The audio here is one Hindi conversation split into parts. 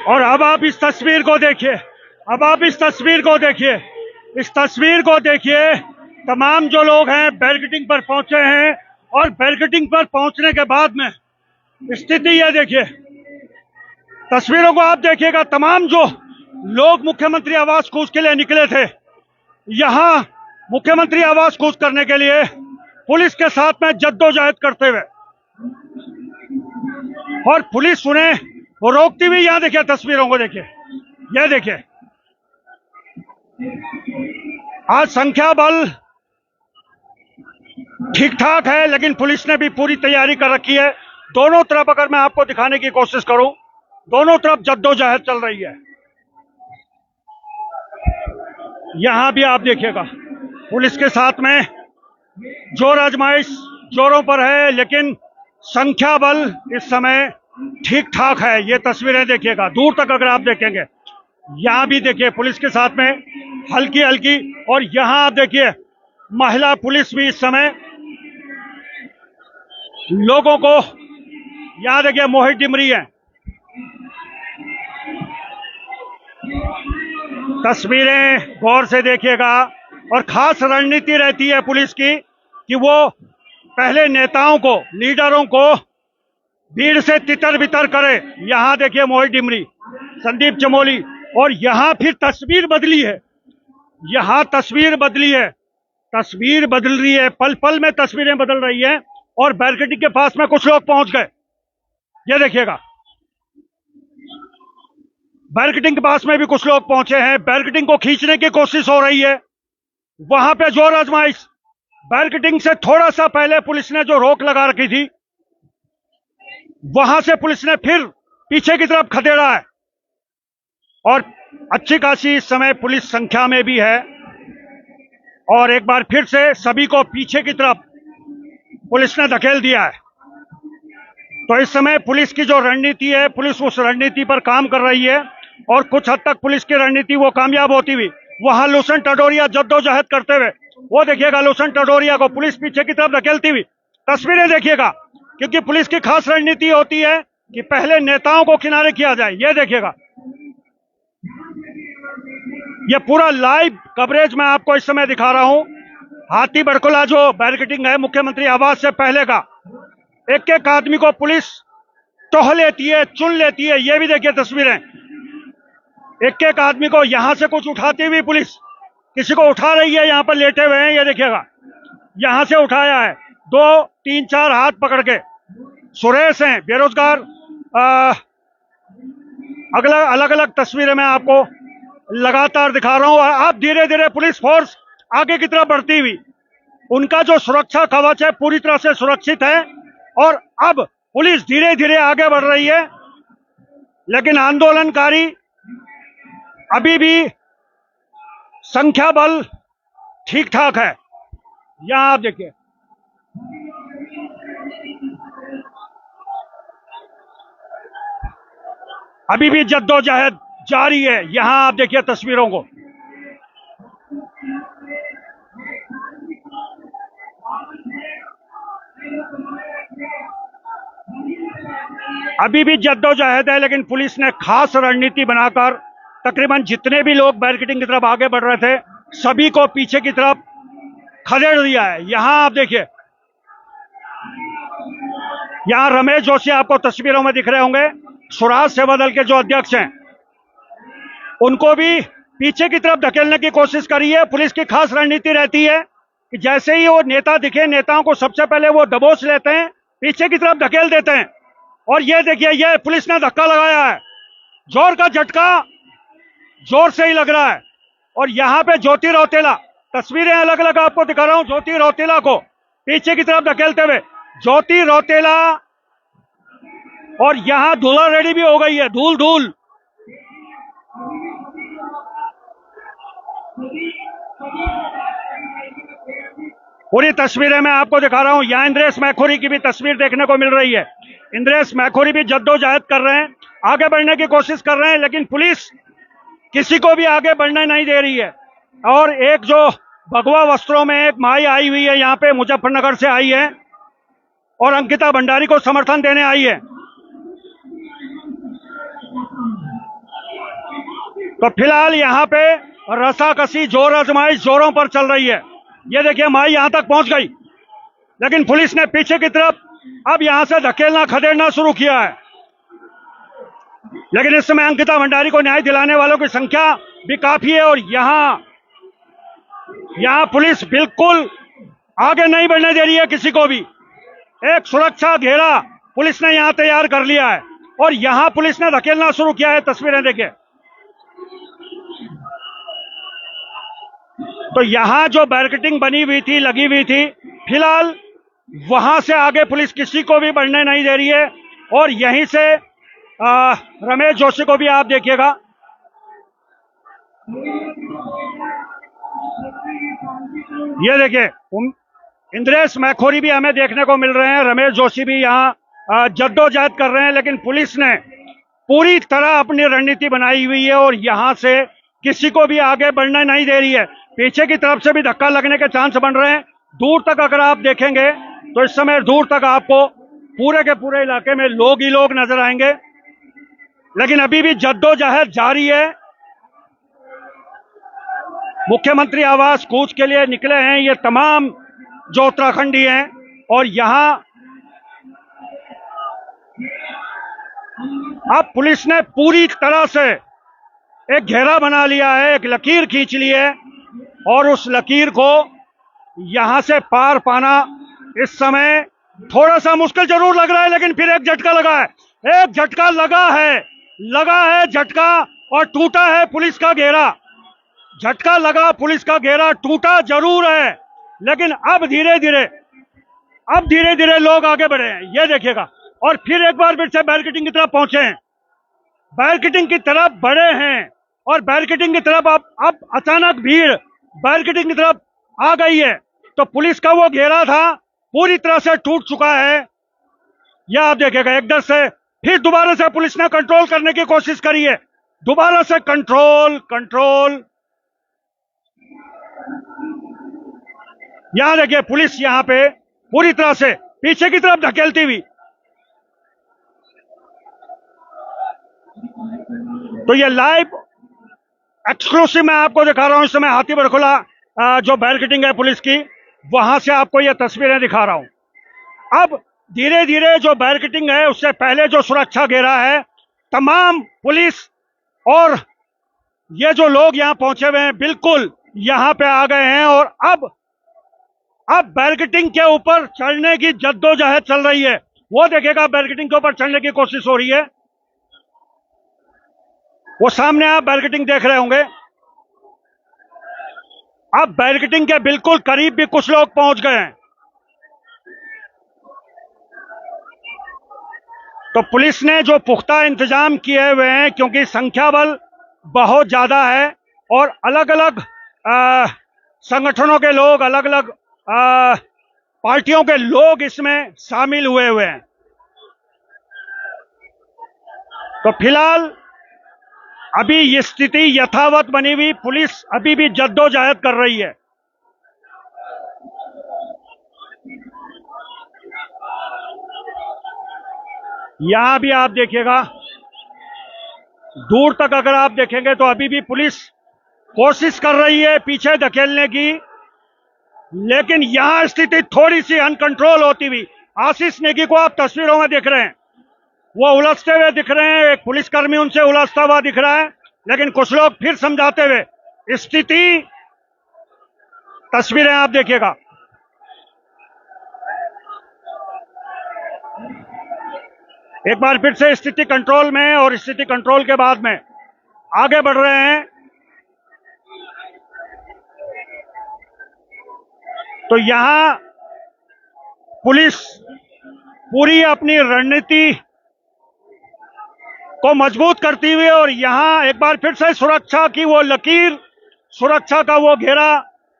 और अब आप इस तस्वीर को देखिए, अब आप इस तस्वीर को देखिए, इस तस्वीर को देखिए। तमाम जो लोग हैं बैरिकेडिंग पर पहुंचे हैं और बैरिकेडिंग पर पहुंचने के बाद में स्थिति यह देखिए, तस्वीरों को आप देखिएगा। तमाम जो लोग मुख्यमंत्री आवास कूच के लिए निकले थे, यहां मुख्यमंत्री आवास कूच करने के लिए पुलिस के साथ में जद्दोजहद करते हुए, और पुलिस उन्हें वो रोकती हुई, यहां देखिए तस्वीरों को देखिए, यह देखिए। आज संख्या बल ठीक ठाक है, लेकिन पुलिस ने भी पूरी तैयारी कर रखी है। दोनों तरफ अगर मैं आपको दिखाने की कोशिश करूं, दोनों तरफ जद्दोजहद चल रही है। यहां भी आप देखिएगा पुलिस के साथ में जोर आजमाइश जोरों पर है, लेकिन संख्या बल इस समय ठीक ठाक है। ये तस्वीरें देखिएगा, दूर तक अगर आप देखेंगे, यहां भी देखिए पुलिस के साथ में हल्की हल्की, और यहां आप देखिए महिला पुलिस भी इस समय लोगों को, यहां देखिए मोहित डिमरी है। तस्वीरें गौर से देखिएगा, और खास रणनीति रहती है पुलिस की कि वो पहले नेताओं को, लीडरों को भीड़ से तितर बितर करे। यहां देखिए मोहित डिमरी, संदीप चमोली, और यहां फिर तस्वीर बदली है, यहां तस्वीर बदली है, तस्वीर बदल रही है, पल पल में तस्वीरें बदल रही है। और बैरिकेडिंग के पास में कुछ लोग पहुंच गए, ये देखिएगा, बैरिकेडिंग के पास में भी कुछ लोग पहुंचे हैं। बैरिकेडिंग को खींचने की कोशिश हो रही है, वहां पे जोर आजमाइश। बैरिकेडिंग से थोड़ा सा पहले पुलिस ने जो रोक लगा रखी थी, वहां से पुलिस ने फिर पीछे की तरफ खदेड़ा है, और अच्छी खासी इस समय पुलिस संख्या में भी है, और एक बार फिर से सभी को पीछे की तरफ पुलिस ने धकेल दिया है। तो इस समय पुलिस की जो रणनीति है, पुलिस उस रणनीति पर काम कर रही है, और कुछ हद तक पुलिस की रणनीति वो कामयाब होती हुई, वहां लूसन टडोरिया जद्दोजहद करते हुए, वो देखिएगा लूसन टडोरिया को पुलिस पीछे की तरफ धकेलती हुई, तस्वीरें देखिएगा। क्योंकि पुलिस की खास रणनीति होती है कि पहले नेताओं को किनारे किया जाए। ये देखिएगा, ये पूरा लाइव कवरेज मैं आपको इस समय दिखा रहा हूं। हाथी बरकुला जो बैरिकेडिंग है मुख्यमंत्री आवास से पहले का, एक एक आदमी को पुलिस टोह लेती है, चुन लेती है। ये भी देखिए तस्वीरें, एक एक आदमी को यहां से कुछ उठाती हुई पुलिस किसी को उठा रही है, यहां पर लेटे हुए हैं, ये देखिएगा, यहां से उठाया है, 2 3 4 हाथ पकड़ के। सुरेश हैं बेरोजगार, अलग अलग तस्वीरें मैं आपको लगातार दिखा रहा हूं। और अब धीरे धीरे पुलिस फोर्स आगे की तरफ बढ़ती हुई, उनका जो सुरक्षा कवच है पूरी तरह से सुरक्षित है, और अब पुलिस धीरे धीरे आगे बढ़ रही है। लेकिन आंदोलनकारी अभी भी संख्या बल ठीक ठाक है। यहां आप देखिए, अभी भी जद्दोजहद जारी है। यहां आप देखिए तस्वीरों को, अभी भी जद्दोजहद है, लेकिन पुलिस ने खास रणनीति बनाकर तकरीबन जितने भी लोग बैरिकेडिंग की तरफ आगे बढ़ रहे थे, सभी को पीछे की तरफ खदेड़ दिया है। यहां आप देखिए, यहां रमेश जोशी आपको तस्वीरों में दिख रहे होंगे, स्वराज सेवा दल के जो अध्यक्ष हैं, उनको भी पीछे की तरफ धकेलने की कोशिश करी है। पुलिस की खास रणनीति रहती है कि जैसे ही वो नेता दिखे, नेताओं को सबसे पहले वो दबोच लेते हैं, पीछे की तरफ धकेल देते हैं। और ये देखिए, ये पुलिस ने धक्का लगाया है, जोर का झटका जोर से ही लग रहा है। और यहां पे ज्योति रौतेला, तस्वीरें अलग अलग आपको दिखा रहा हूं, ज्योति रौतेला को पीछे की तरफ धकेलते हुए, ज्योति रौतेला, और यहां धूला रेडी भी हो गई है, धूल धूल। पूरी तस्वीरें मैं आपको दिखा रहा हूं। यहां इंद्रेश मैखुरी की भी तस्वीर देखने को मिल रही है। इंद्रेश मैखुरी भी जद्दोजहद कर रहे हैं, आगे बढ़ने की कोशिश कर रहे हैं, लेकिन पुलिस किसी को भी आगे बढ़ने नहीं दे रही है। और एक जो भगवा वस्त्रों में एक माई आई हुई है, यहाँ पे मुजफ्फरनगर से आई है, और अंकिता भंडारी को समर्थन देने आई है। तो फिलहाल यहाँ पे रसाकसी जोर आजमाइश जोरों पर चल रही है। ये देखिए माई यहां तक पहुंच गई, लेकिन पुलिस ने पीछे की तरफ अब यहां से धकेलना खदेड़ना शुरू किया है। लेकिन इस समय अंकिता भंडारी को न्याय दिलाने वालों की संख्या भी काफी है और यहां पुलिस बिल्कुल आगे नहीं बढ़ने दे रही है किसी को भी। एक सुरक्षा घेरा पुलिस ने यहां तैयार कर लिया है और यहां पुलिस ने धकेलना शुरू किया है। तस्वीरें देखिए, तो यहां जो बैरिकेडिंग बनी हुई थी, लगी हुई थी, फिलहाल वहां से आगे पुलिस किसी को भी बढ़ने नहीं दे रही है। और यहीं से रमेश जोशी को भी आप देखिएगा, ये देखिए इंद्रेश मैखोरी भी हमें देखने को मिल रहे हैं। रमेश जोशी भी यहाँ जद्दोजहद कर रहे हैं, लेकिन पुलिस ने पूरी तरह अपनी रणनीति बनाई हुई है और यहां से किसी को भी आगे बढ़ने नहीं दे रही है। पीछे की तरफ से भी धक्का लगने के चांस बन रहे हैं। दूर तक अगर आप देखेंगे तो इस समय दूर तक आपको पूरे के पूरे इलाके में लोग ही लोग नजर आएंगे, लेकिन अभी भी जद्दोजहद जारी है। मुख्यमंत्री आवास कूच के लिए निकले हैं ये तमाम जो उत्तराखंडी हैं और यहां अब पुलिस ने पूरी तरह से एक घेरा बना लिया है, एक लकीर खींच ली है और उस लकीर को यहां से पार पाना इस समय थोड़ा सा मुश्किल जरूर लग रहा है। लेकिन फिर एक झटका लगा है, एक झटका लगा है झटका और टूटा है पुलिस का घेरा। झटका लगा, पुलिस का घेरा टूटा जरूर है, लेकिन अब धीरे धीरे लोग आगे बढ़े हैं। ये देखिएगा, और फिर एक बार फिर से बैरिकेडिंग की तरफ पहुंचे हैं, बैरिकेडिंग की तरफ बढ़े हैं और बैरिकेडिंग की तरफ अब अचानक भीड़ बैरिकेडिंग की तरफ आ गई है। तो पुलिस का वो घेरा था पूरी तरह से टूट चुका है। यह आप देखिएगा, एकदम से फिर दोबारा से पुलिस ने कंट्रोल करने की कोशिश करी है, दोबारा से कंट्रोल। यहां देखिए पुलिस यहां पे पूरी तरह से पीछे की तरफ धकेलती हुई। तो ये लाइव एक्सक्लूसिव मैं आपको दिखा रहा हूं। इस समय हाथी बरखुला जो बैरिकेडिंग है पुलिस की, वहां से आपको ये तस्वीरें दिखा रहा हूं। अब धीरे धीरे जो बैरिकेडिंग है उससे पहले जो सुरक्षा घेरा है, तमाम पुलिस और ये जो लोग यहां पहुंचे हुए हैं बिल्कुल यहां पे आ गए हैं और अब बैरिकेडिंग के ऊपर चढ़ने की जद्दोजहद चल रही है। वो देखिएगा, बैरिकेडिंग के ऊपर चढ़ने की कोशिश हो रही है। वो सामने आप बैरिकेडिंग देख रहे होंगे। अब बैरिकेडिंग के बिल्कुल करीब भी कुछ लोग पहुंच गए हैं। तो पुलिस ने जो पुख्ता इंतजाम किए हुए हैं, क्योंकि संख्या बल बहुत ज्यादा है और अलग अलग संगठनों के लोग, अलग अलग पार्टियों के लोग इसमें शामिल हुए हैं। तो फिलहाल अभी ये स्थिति यथावत बनी हुई, पुलिस अभी भी जद्दोजहद कर रही है। यहां भी आप देखिएगा, दूर तक अगर आप देखेंगे तो अभी भी पुलिस कोशिश कर रही है पीछे धकेलने की, लेकिन यहां स्थिति थोड़ी सी अनकंट्रोल होती हुई। आशीष नेगी को आप तस्वीरों में देख रहे हैं, वो उलझते हुए दिख रहे हैं, एक पुलिसकर्मी उनसे उलझता हुआ दिख रहा है, लेकिन कुछ लोग फिर समझाते हुए। स्थिति, तस्वीरें आप देखिएगा, एक बार फिर से स्थिति कंट्रोल में और स्थिति कंट्रोल के बाद में आगे बढ़ रहे हैं। तो यहां पुलिस पूरी अपनी रणनीति को मजबूत करती हुई और यहां एक बार फिर से सुरक्षा की वो लकीर, सुरक्षा का वो घेरा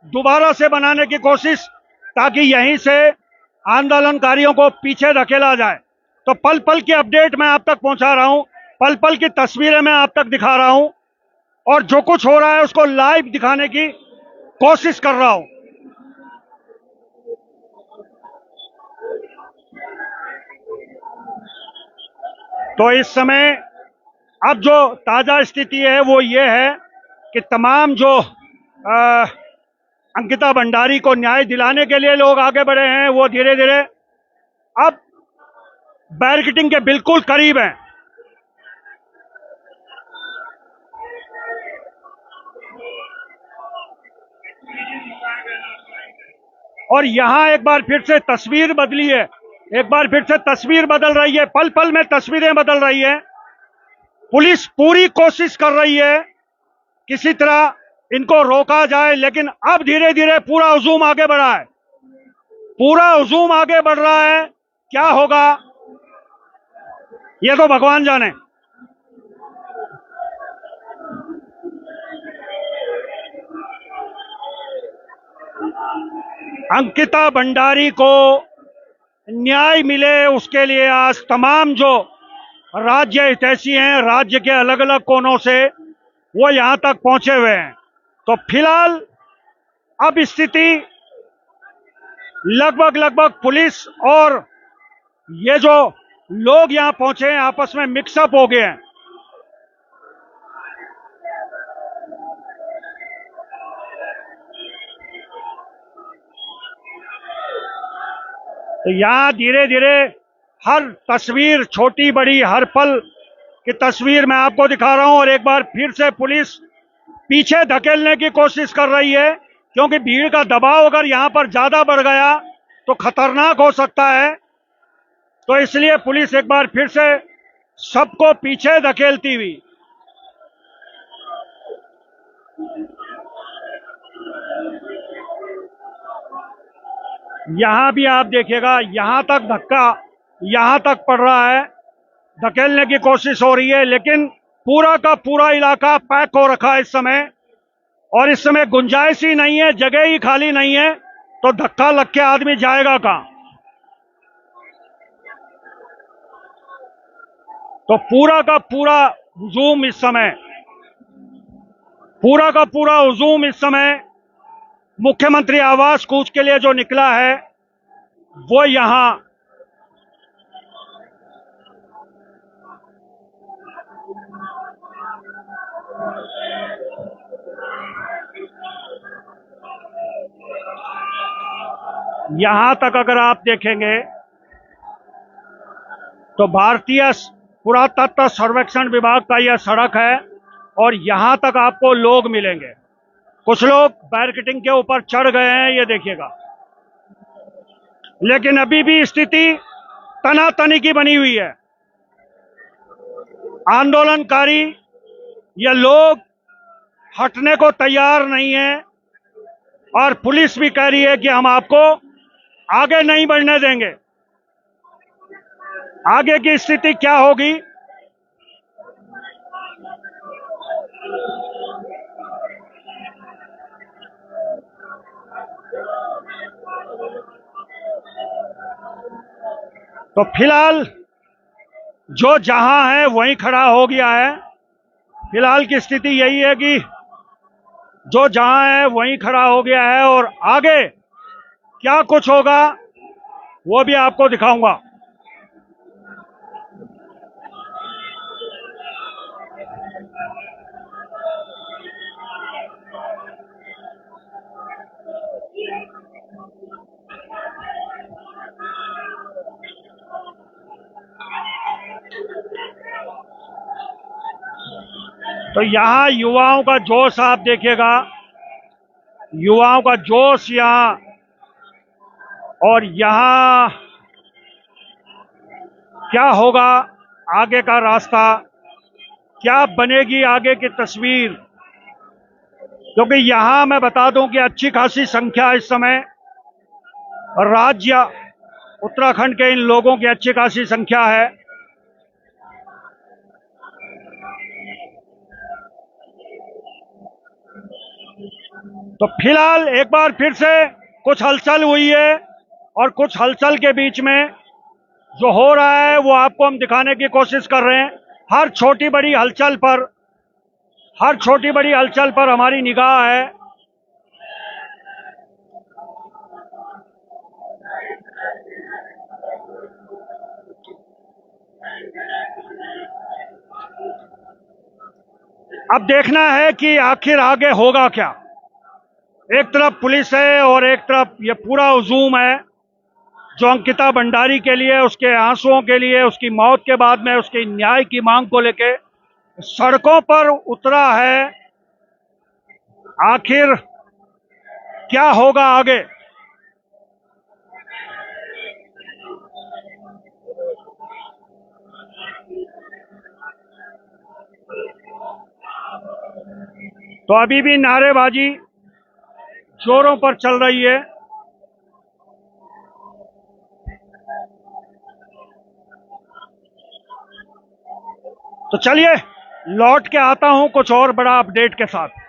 दोबारा से बनाने की कोशिश, ताकि यहीं से आंदोलनकारियों को पीछे धकेला जाए। तो पल पल की अपडेट मैं आप तक पहुंचा रहा हूं, पल पल की तस्वीरें मैं आप तक दिखा रहा हूं और जो कुछ हो रहा है उसको लाइव दिखाने की कोशिश कर रहा हूं। तो इस समय अब जो ताजा स्थिति है वो ये है कि तमाम जो अंकिता भंडारी को न्याय दिलाने के लिए लोग आगे बढ़े हैं, वो धीरे धीरे अब बैरिकेडिंग के बिल्कुल करीब हैं। और यहां एक बार फिर से तस्वीर बदली है, एक बार फिर से तस्वीर बदल रही है, पल पल में तस्वीरें बदल रही है। पुलिस पूरी कोशिश कर रही है किसी तरह इनको रोका जाए, लेकिन अब धीरे धीरे पूरा हुजूम आगे बढ़ा है, पूरा हुजूम आगे बढ़ रहा है। क्या होगा ये तो भगवान जाने। अंकिता भंडारी को न्याय मिले उसके लिए आज तमाम जो राज्य हितैषी हैं, राज्य के अलग अलग कोनों से, वो यहां तक पहुंचे हुए हैं। तो फिलहाल अब स्थिति लगभग पुलिस और ये जो लोग यहां पहुंचे हैं आपस में मिक्सअप हो गए हैं। तो यहां धीरे धीरे हर तस्वीर, छोटी बड़ी हर पल की तस्वीर मैं आपको दिखा रहा हूं। और एक बार फिर से पुलिस पीछे धकेलने की कोशिश कर रही है, क्योंकि भीड़ का दबाव अगर यहां पर ज्यादा बढ़ गया तो खतरनाक हो सकता है। तो इसलिए पुलिस एक बार फिर से सबको पीछे धकेलती हुई, यहां भी आप देखिएगा यहां तक धक्का यहां तक पड़ रहा है, धकेलने की कोशिश हो रही है, लेकिन पूरा का पूरा इलाका पैक हो रखा है इस समय। और इस समय गुंजाइश ही नहीं है, जगह ही खाली नहीं है, तो धक्का लग के आदमी जाएगा कहां। तो पूरा का पूरा हुजूम इस समय, पूरा का पूरा हुजूम इस समय मुख्यमंत्री आवास कूच के लिए जो निकला है वो यहां तक अगर आप देखेंगे तो भारतीय पुरातत्व सर्वेक्षण विभाग का यह सड़क है और यहां तक आपको लोग मिलेंगे। कुछ लोग बैरिकेडिंग के ऊपर चढ़ गए हैं, ये देखिएगा, लेकिन अभी भी स्थिति तनातनी की बनी हुई है। आंदोलनकारी ये लोग हटने को तैयार नहीं है और पुलिस भी कह रही है कि हम आपको आगे नहीं बढ़ने देंगे। आगे की स्थिति क्या होगी तो फिलहाल जो जहां है वहीं खड़ा हो गया है। फिलहाल की स्थिति यही है कि जो जहां है वहीं खड़ा हो गया है और आगे क्या कुछ होगा वो भी आपको दिखाऊंगा। तो यहां युवाओं का जोश आप देखिएगा, युवाओं का जोश यहां, और यहां क्या होगा, आगे का रास्ता क्या बनेगी, आगे की तस्वीर, क्योंकि यहां मैं बता दूं कि अच्छी खासी संख्या इस समय राज्य उत्तराखंड के इन लोगों की अच्छी खासी संख्या है। तो फिलहाल एक बार फिर से कुछ हलचल हुई है और कुछ हलचल के बीच में जो हो रहा है वो आपको हम दिखाने की कोशिश कर रहे हैं। हर छोटी बड़ी हलचल पर, हर छोटी बड़ी हलचल पर हमारी निगाह है। अब देखना है कि आखिर आगे होगा क्या। एक तरफ पुलिस है और एक तरफ ये पूरा हुजूम है जो अंकिता भंडारी के लिए, उसके आंसुओं के लिए, उसकी मौत के बाद में उसकी न्याय की मांग को लेके सड़कों पर उतरा है। आखिर क्या होगा आगे। तो अभी भी नारेबाजी जोरों पर चल रही है। तो चलिए लौट के आता हूं कुछ और बड़ा अपडेट के साथ।